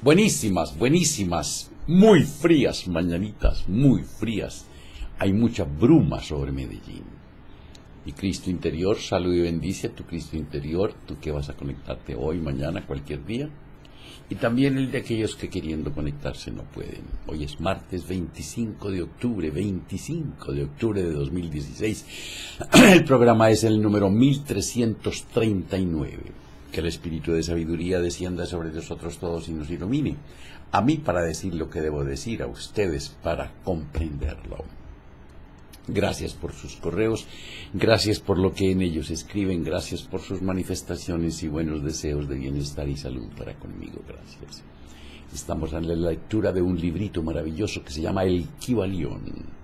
Buenísimas, buenísimas, muy frías mañanitas, muy frías. Hay mucha bruma sobre Medellín. Y Cristo interior, salud y bendice a tu Cristo interior, tú que vas a conectarte hoy, mañana, cualquier día. Y también el de aquellos que queriendo conectarse no pueden. Hoy es martes 25 de octubre de 2016. El programa es el número 1339. Que el espíritu de sabiduría descienda sobre nosotros todos y nos ilumine. A mí para decir lo que debo decir, a ustedes para comprenderlo. Gracias por sus correos, gracias por lo que en ellos escriben, gracias por sus manifestaciones y buenos deseos de bienestar y salud para conmigo, gracias. Estamos en la lectura de un librito maravilloso que se llama El Kybalión.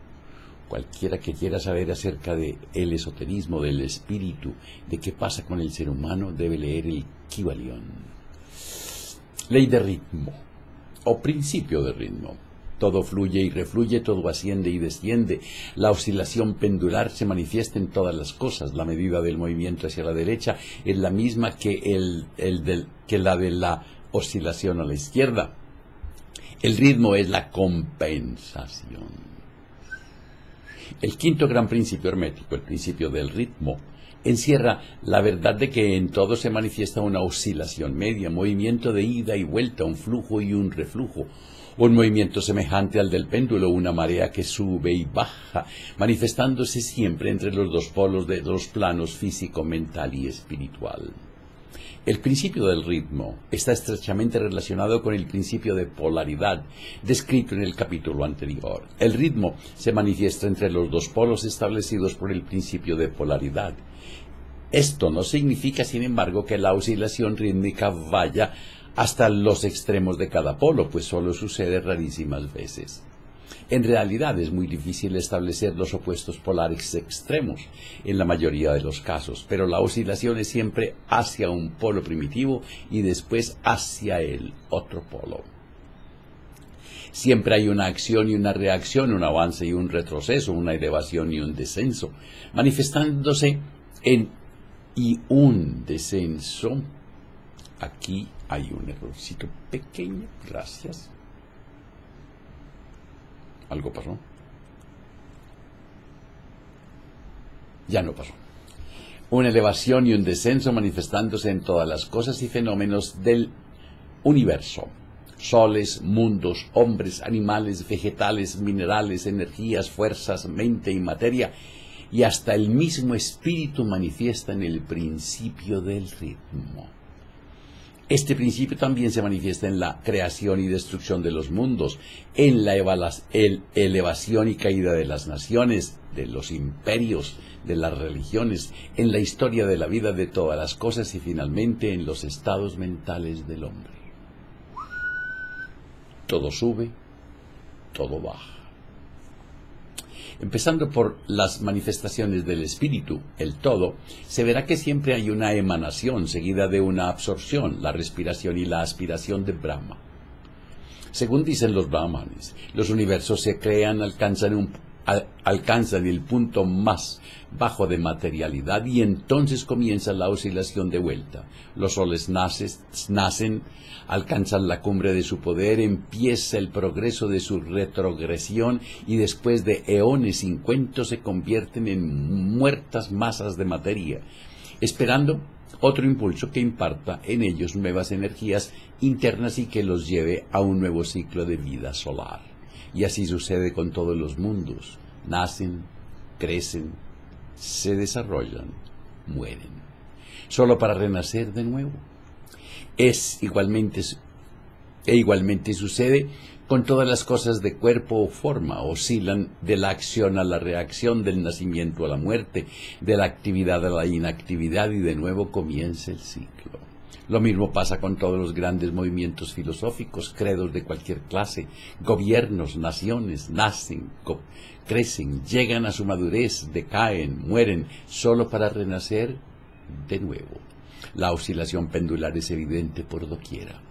Cualquiera que quiera saber acerca del esoterismo, del espíritu, de qué pasa con el ser humano, debe leer el Kybalión. Ley de ritmo, o principio de ritmo. Todo fluye y refluye, todo asciende y desciende. La oscilación pendular se manifiesta en todas las cosas. La medida del movimiento hacia la derecha es la misma que la de la oscilación a la izquierda. El ritmo es la compensación. El quinto gran principio hermético, el principio del ritmo, encierra la verdad de que en todo se manifiesta una oscilación media, movimiento de ida y vuelta, un flujo y un reflujo. Un movimiento semejante al del péndulo, una marea que sube y baja, manifestándose siempre entre los dos polos de los planos físico, mental y espiritual. El principio del ritmo está estrechamente relacionado con el principio de polaridad, descrito en el capítulo anterior. El ritmo se manifiesta entre los dos polos establecidos por el principio de polaridad. Esto no significa, sin embargo, que la oscilación rítmica vaya hasta los extremos de cada polo, pues solo sucede rarísimas veces. En realidad es muy difícil establecer los opuestos polares extremos en la mayoría de los casos, pero la oscilación es siempre hacia un polo primitivo y después hacia el otro polo. Siempre hay una acción y una reacción, un avance y un retroceso, una elevación y un descenso, manifestándose en y un descenso. Aquí hay un errorcito pequeño, gracias. ¿Algo pasó? Ya no pasó. Una elevación y un descenso manifestándose en todas las cosas y fenómenos del universo. Soles, mundos, hombres, animales, vegetales, minerales, energías, fuerzas, mente y materia, y hasta el mismo espíritu manifiesta en el principio del ritmo. Este principio también se manifiesta en la creación y destrucción de los mundos, en la elevación y caída de las naciones, de los imperios, de las religiones, en la historia de la vida de todas las cosas y finalmente en los estados mentales del hombre. Todo sube, todo baja. Empezando por las manifestaciones del espíritu, el todo, se verá que siempre hay una emanación seguida de una absorción, la respiración y la aspiración de Brahma. Según dicen los brahmanes, los universos se crean, alcanzan el punto más bajo de materialidad y entonces comienza la oscilación de vuelta. Los soles nacen, alcanzan la cumbre de su poder, empieza el progreso de su retrogresión y después de eones sin cuento se convierten en muertas masas de materia, esperando otro impulso que imparta en ellos nuevas energías internas y que los lleve a un nuevo ciclo de vida solar. Y así sucede con todos los mundos. Nacen, crecen, se desarrollan, mueren, solo para renacer de nuevo. Igualmente sucede con todas las cosas de cuerpo o forma, oscilan de la acción a la reacción, del nacimiento a la muerte, de la actividad a la inactividad y de nuevo comienza el ciclo. Lo mismo pasa con todos los grandes movimientos filosóficos, credos de cualquier clase, gobiernos, naciones, nacen, crecen, llegan a su madurez, decaen, mueren, solo para renacer de nuevo. La oscilación pendular es evidente por doquiera.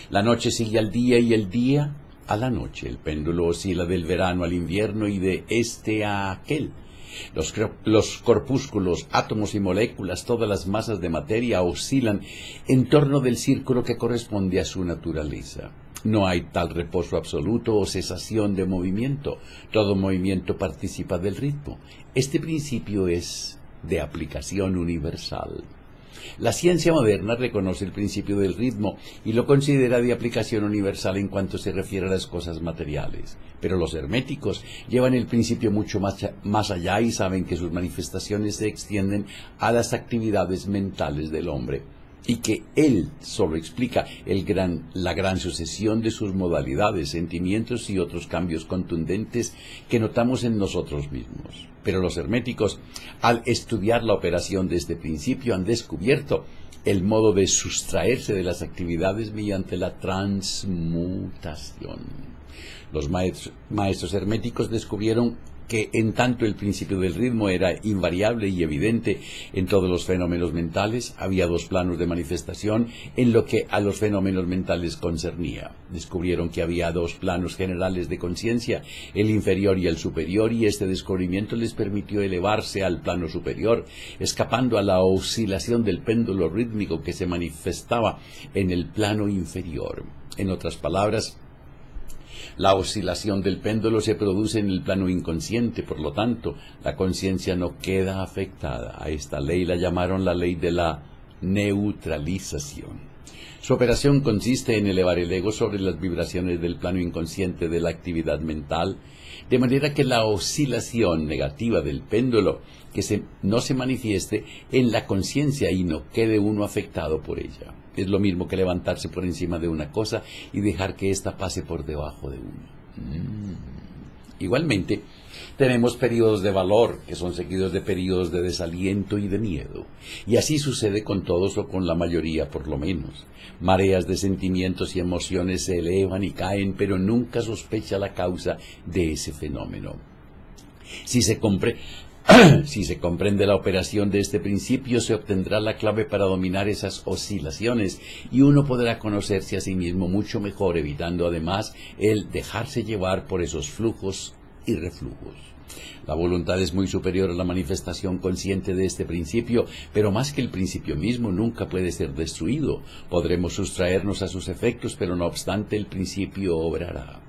La noche sigue al día y el día a la noche. El péndulo oscila del verano al invierno y de este a aquel. Los corpúsculos, átomos y moléculas, todas las masas de materia oscilan en torno del círculo que corresponde a su naturaleza. No hay tal reposo absoluto o cesación de movimiento. Todo movimiento participa del ritmo. Este principio es de aplicación universal. La ciencia moderna reconoce el principio del ritmo y lo considera de aplicación universal en cuanto se refiere a las cosas materiales. Pero los herméticos llevan el principio mucho más allá y saben que sus manifestaciones se extienden a las actividades mentales del hombre, y que él solo explica la gran sucesión de sus modalidades, sentimientos y otros cambios contundentes que notamos en nosotros mismos. Pero los herméticos, al estudiar la operación de este principio, han descubierto el modo de sustraerse de las actividades mediante la transmutación. Los maestros herméticos descubrieron que en tanto el principio del ritmo era invariable y evidente en todos los fenómenos mentales, había dos planos de manifestación en lo que a los fenómenos mentales concernía. Descubrieron que había dos planos generales de conciencia, el inferior y el superior, y este descubrimiento les permitió elevarse al plano superior, escapando a la oscilación del péndulo rítmico que se manifestaba en el plano inferior. En otras palabras, la oscilación del péndulo se produce en el plano inconsciente, por lo tanto, la conciencia no queda afectada. A esta ley la llamaron la ley de la neutralización. Su operación consiste en elevar el ego sobre las vibraciones del plano inconsciente de la actividad mental, de manera que la oscilación negativa del péndulo no se manifieste en la conciencia y no quede uno afectado por ella. Es lo mismo que levantarse por encima de una cosa y dejar que ésta pase por debajo de uno. Igualmente, tenemos periodos de valor, que son seguidos de periodos de desaliento y de miedo. Y así sucede con todos o con la mayoría, por lo menos. Mareas de sentimientos y emociones se elevan y caen, pero nunca sospecha la causa de ese fenómeno. Si se comprende la operación de este principio, se obtendrá la clave para dominar esas oscilaciones y uno podrá conocerse a sí mismo mucho mejor, evitando además el dejarse llevar por esos flujos y reflujos. La voluntad es muy superior a la manifestación consciente de este principio, pero más que el principio mismo nunca puede ser destruido. Podremos sustraernos a sus efectos, pero no obstante el principio obrará.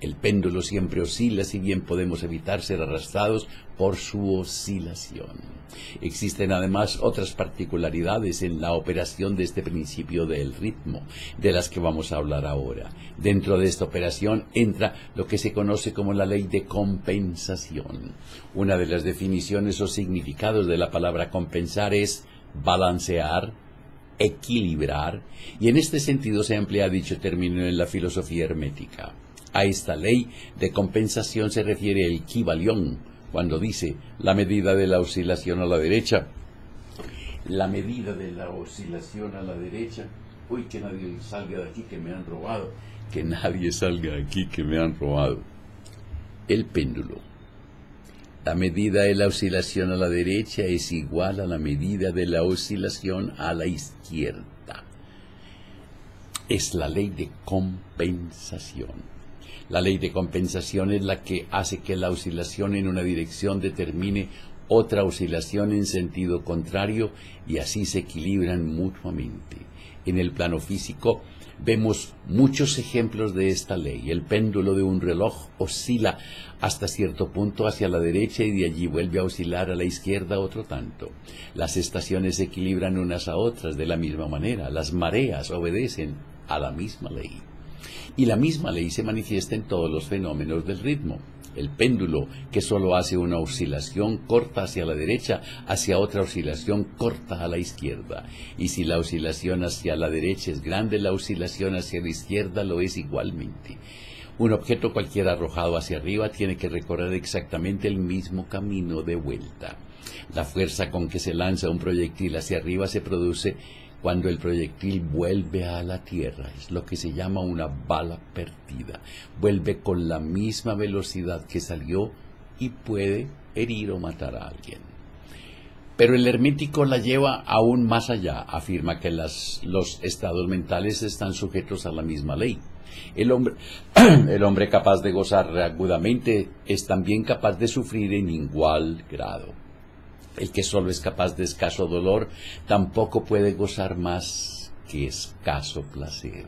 El péndulo siempre oscila, si bien podemos evitar ser arrastrados por su oscilación. Existen además otras particularidades en la operación de este principio del ritmo, de las que vamos a hablar ahora. Dentro de esta operación entra lo que se conoce como la ley de compensación. Una de las definiciones o significados de la palabra compensar es balancear, equilibrar, y en este sentido se emplea dicho término en la filosofía hermética. A esta ley de compensación se refiere el Kybalión, cuando dice la medida de la oscilación a la derecha. La medida de la oscilación a la derecha. Uy, que nadie salga de aquí, que me han robado. Que nadie salga de aquí, que me han robado. El péndulo. La medida de la oscilación a la derecha es igual a la medida de la oscilación a la izquierda. Es la ley de compensación. La ley de compensación es la que hace que la oscilación en una dirección determine otra oscilación en sentido contrario y así se equilibran mutuamente. En el plano físico vemos muchos ejemplos de esta ley. El péndulo de un reloj oscila hasta cierto punto hacia la derecha y de allí vuelve a oscilar a la izquierda otro tanto. Las estaciones se equilibran unas a otras de la misma manera. Las mareas obedecen a la misma ley. Y la misma ley se manifiesta en todos los fenómenos del ritmo. El péndulo, que solo hace una oscilación corta hacia la derecha, hacia otra oscilación corta a la izquierda. Y si la oscilación hacia la derecha es grande, la oscilación hacia la izquierda lo es igualmente. Un objeto cualquiera arrojado hacia arriba tiene que recorrer exactamente el mismo camino de vuelta. La fuerza con que se lanza un proyectil hacia arriba se produce cuando el proyectil vuelve a la tierra. Es lo que se llama una bala perdida. Vuelve con la misma velocidad que salió y puede herir o matar a alguien. Pero el hermético la lleva aún más allá, afirma que los estados mentales están sujetos a la misma ley. El hombre, el hombre capaz de gozar agudamente es también capaz de sufrir en igual grado. El que solo es capaz de escaso dolor tampoco puede gozar más que escaso placer.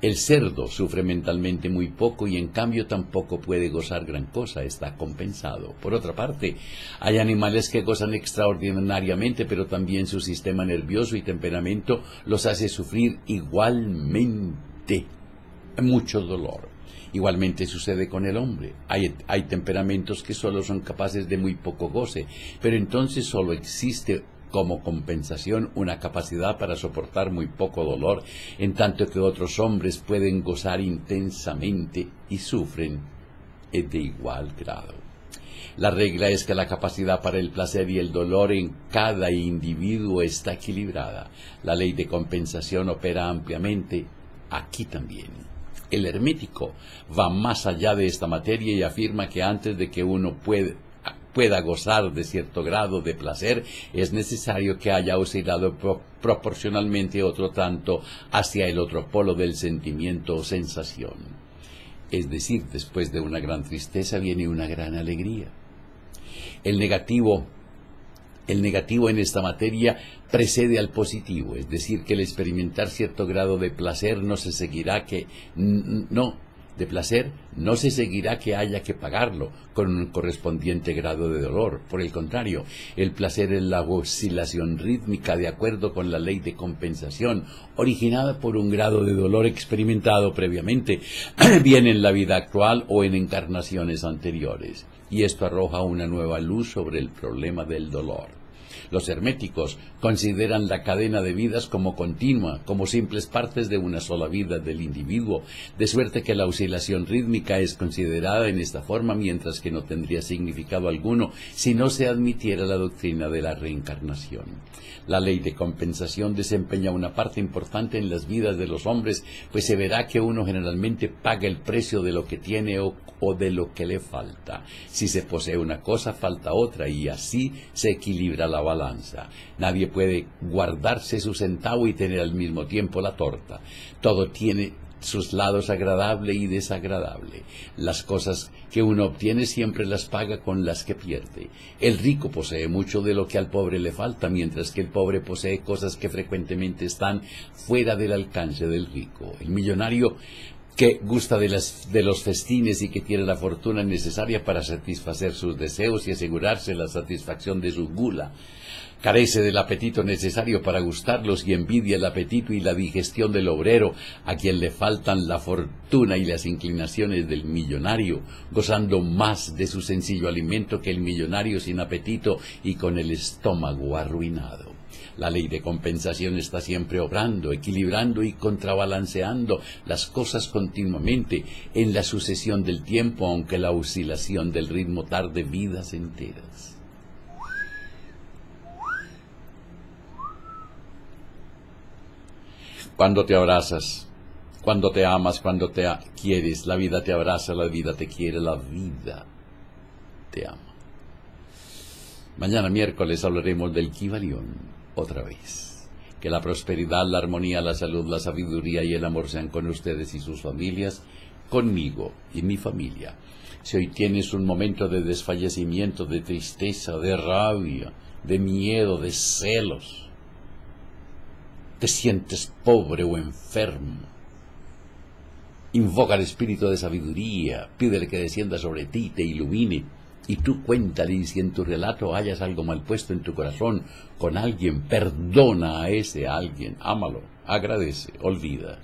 El cerdo sufre mentalmente muy poco y en cambio tampoco puede gozar gran cosa, está compensado. Por otra parte, hay animales que gozan extraordinariamente, pero también su sistema nervioso y temperamento los hace sufrir igualmente mucho dolor. Igualmente sucede con el hombre. Hay temperamentos que solo son capaces de muy poco goce, pero entonces solo existe como compensación una capacidad para soportar muy poco dolor, en tanto que otros hombres pueden gozar intensamente y sufren de igual grado. La regla es que la capacidad para el placer y el dolor en cada individuo está equilibrada. La ley de compensación opera ampliamente aquí también. El hermético va más allá de esta materia y afirma que antes de que uno pueda gozar de cierto grado de placer, es necesario que haya oscilado proporcionalmente otro tanto hacia el otro polo del sentimiento o sensación. Es decir, después de una gran tristeza viene una gran alegría. El negativo en esta materia precede al positivo, es decir, que el experimentar cierto grado de placer no se seguirá que haya que pagarlo con un correspondiente grado de dolor. Por el contrario, el placer es la oscilación rítmica de acuerdo con la ley de compensación, originada por un grado de dolor experimentado previamente, bien en la vida actual o en encarnaciones anteriores. Y esto arroja una nueva luz sobre el problema del dolor. Los herméticos consideran la cadena de vidas como continua, como simples partes de una sola vida del individuo, de suerte que la oscilación rítmica es considerada en esta forma, mientras que no tendría significado alguno si no se admitiera la doctrina de la reencarnación. La ley de compensación desempeña una parte importante en las vidas de los hombres, pues se verá que uno generalmente paga el precio de lo que tiene o de lo que le falta. Si se posee una cosa, falta otra, y así se equilibra la balanza. Nadie puede guardarse su centavo y tener al mismo tiempo la torta. Todo tiene sus lados agradable y desagradable. Las cosas que uno obtiene siempre las paga con las que pierde. El rico posee mucho de lo que al pobre le falta, mientras que el pobre posee cosas que frecuentemente están fuera del alcance del rico. El millonario que gusta de los festines y que tiene la fortuna necesaria para satisfacer sus deseos y asegurarse la satisfacción de su gula, carece del apetito necesario para gustarlos y envidia el apetito y la digestión del obrero, a quien le faltan la fortuna y las inclinaciones del millonario, gozando más de su sencillo alimento que el millonario sin apetito y con el estómago arruinado. La ley de compensación está siempre obrando, equilibrando y contrabalanceando las cosas continuamente en la sucesión del tiempo, aunque la oscilación del ritmo tarde vidas enteras. Cuando te abrazas, cuando te amas, cuando te quieres, la vida te abraza, la vida te quiere, la vida te ama. Mañana miércoles hablaremos del Kybalión otra vez. Que la prosperidad, la armonía, la salud, la sabiduría y el amor sean con ustedes y sus familias, conmigo y mi familia. Si hoy tienes un momento de desfallecimiento, de tristeza, de rabia, de miedo, de celos, te sientes pobre o enfermo, invoca al espíritu de sabiduría, pídele que descienda sobre ti y te ilumine, y tú cuéntale, y si en tu relato hayas algo mal puesto en tu corazón con alguien, perdona a ese alguien, ámalo, agradece, olvida.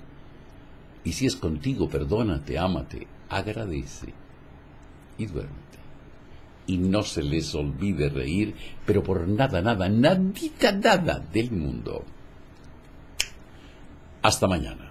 Y si es contigo, perdónate, ámate, agradece y duérmete. Y no se les olvide reír, pero por nada, nadita, nada del mundo. Hasta mañana.